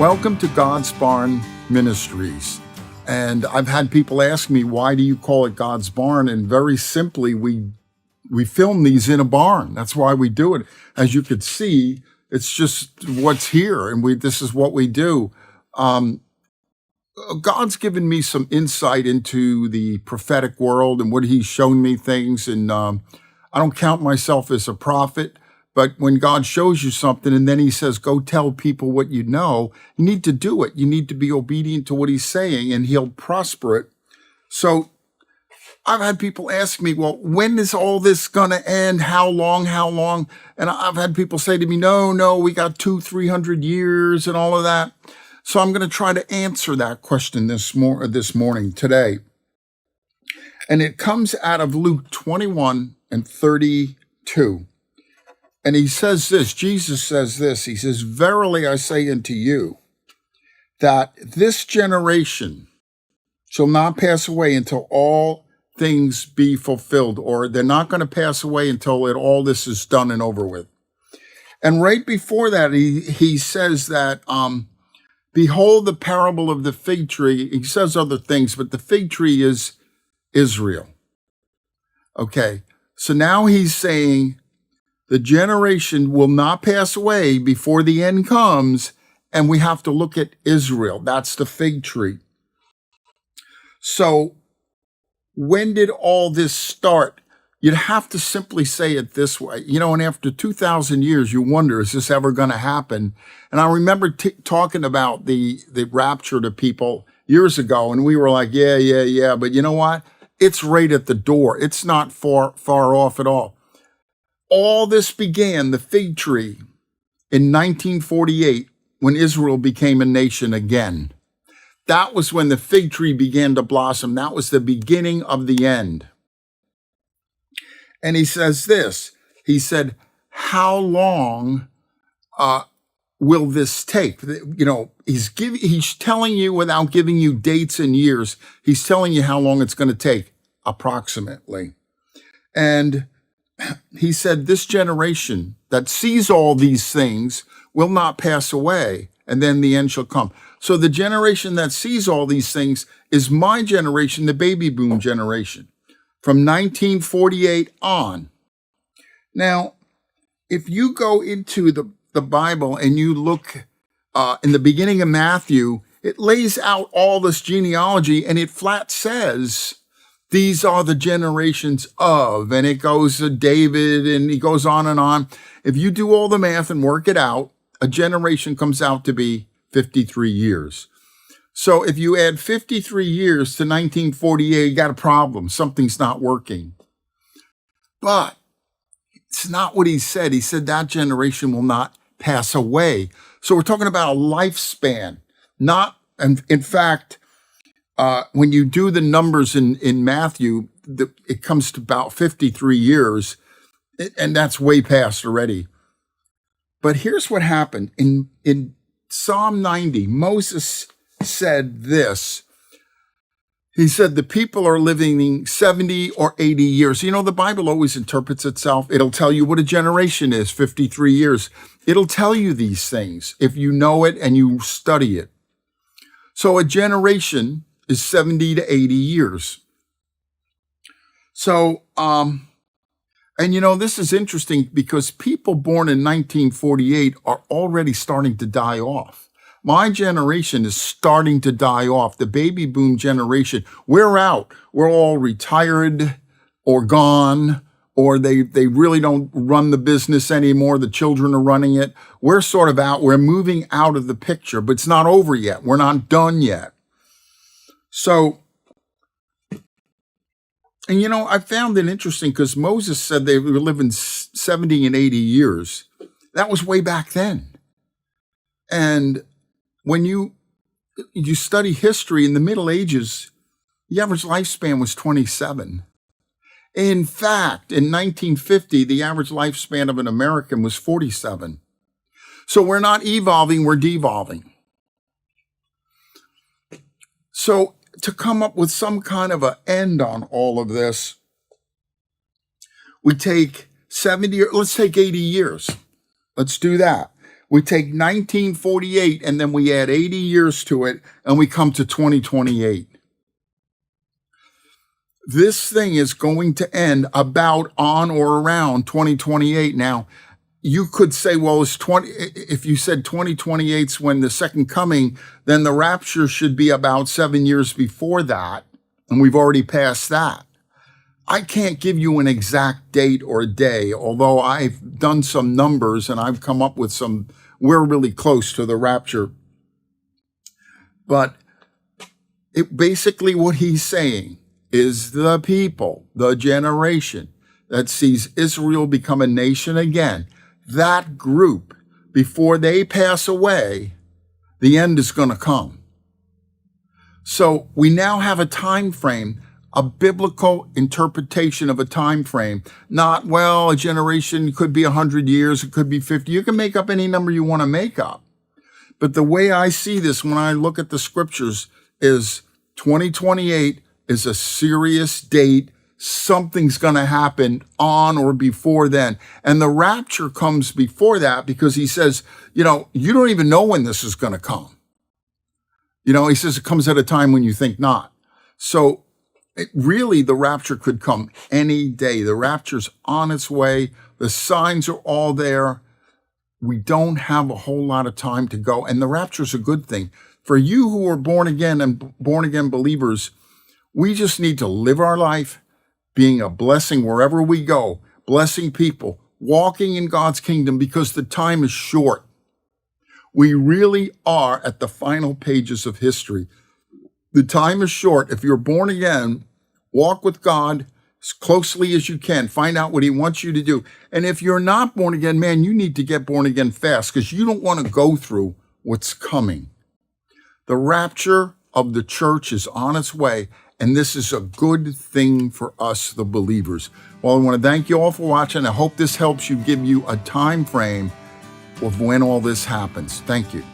Welcome to God's Barn Ministries. And I've had people ask me, why do you call it God's Barn? And very simply, we film these in a barn. That's why we do it. As you could see, it's just what's here, and this is what we do. God's given me some insight into the prophetic world and what he's shown me things. And I don't count myself as a prophet, but when God shows you something and then he says, go tell people what you know, you need to do it. You need to be obedient to what he's saying and he'll prosper it. So I've had people ask me, well, when is all this going to end? How long? And I've had people say to me, no, we got 200-300 years and all of that. So I'm going to try to answer that question this morning, today. And it comes out of Luke 21 and 32. And he says this, Jesus says this, he says, verily I say unto you, that this generation shall not pass away until all things be fulfilled, or they're not going to pass away until all this is done and over with. And right before that, he says that, behold the parable of the fig tree. He says other things, but the fig tree is Israel. Okay, so now he's saying, the generation will not pass away before the end comes, and we have to look at Israel. That's the fig tree. So when did all this start? You'd have to simply say it this way. And after 2,000 years, you wonder, is this ever going to happen? And I remember talking about the rapture to people years ago, and we were like, yeah. But you know what? It's right at the door. It's not far off at all. All this began, the fig tree, in 1948, when Israel became a nation again. That was when the fig tree began to blossom. That was the beginning of the end. And he says this, he said, how long will this take? He's telling you without giving you dates and years. He's telling you how long it's going to take, approximately. And he said, this generation that sees all these things will not pass away, and then the end shall come. So the generation that sees all these things is my generation, the baby boom generation, from 1948 on. Now, if you go into the Bible and you look in the beginning of Matthew, it lays out all this genealogy, and it flat says, these are the generations of, and it goes to David, and he goes on and on. If you do all the math and work it out, a generation comes out to be 53 years. So if you add 53 years to 1948, you got a problem. Something's not working. But it's not what he said. He said that generation will not pass away. So we're talking about a lifespan, in fact, when you do the numbers in Matthew, it comes to about 53 years, and that's way past already. But here's what happened. In Psalm 90, Moses said this. He said, the people are living 70 or 80 years. The Bible always interprets itself. It'll tell you what a generation is, 53 years. It'll tell you these things if you know it and you study it. So a generation is 70 to 80 years. So, this is interesting because people born in 1948 are already starting to die off. My generation is starting to die off. The baby boom generation, we're out. We're all retired or gone, or they really don't run the business anymore. The children are running it. We're sort of out. We're moving out of the picture, but it's not over yet. We're not done yet. So, and I found it interesting because Moses said they were living 70 and 80 years. That was way back then. And when you study history in the Middle Ages, the average lifespan was 27. In fact, in 1950, the average lifespan of an American was 47. So we're not evolving, we're devolving. So to come up with some kind of an end on all of this, we take 70, let's take 80 years. Let's do that. We take 1948 and then we add 80 years to it and we come to 2028. This thing is going to end about on or around 2028. Now, you could say, well, if you said 2028's when the second coming, then the rapture should be about 7 years before that. And we've already passed that. I can't give you an exact date or day, although I've done some numbers and I've come up with we're really close to the rapture. But basically what he's saying is the people, the generation that sees Israel become a nation again, that group, before they pass away, the end is going to come. So we now have a time frame, a biblical interpretation of a time frame, not, well, a generation could be 100 years, it could be 50. You can make up any number you want to make up. But the way I see this when I look at the scriptures is 2028 is a serious date. Something's going to happen on or before then. And the rapture comes before that because he says, you don't even know when this is going to come. He says it comes at a time when you think not. So really, the rapture could come any day. The rapture's on its way. The signs are all there. We don't have a whole lot of time to go. And the rapture's a good thing. For you who are born again and born again believers, we just need to live our life, being a blessing wherever we go, blessing people, walking in God's kingdom because the time is short. We really are at the final pages of history. The time is short. If you're born again, walk with God as closely as you can. Find out what he wants you to do. And if you're not born again, man, you need to get born again fast because you don't want to go through what's coming. The rapture of the church is on its way, and this is a good thing for us, the believers. Well, I want to thank you all for watching. I hope this helps you give you a time frame of when all this happens. Thank you.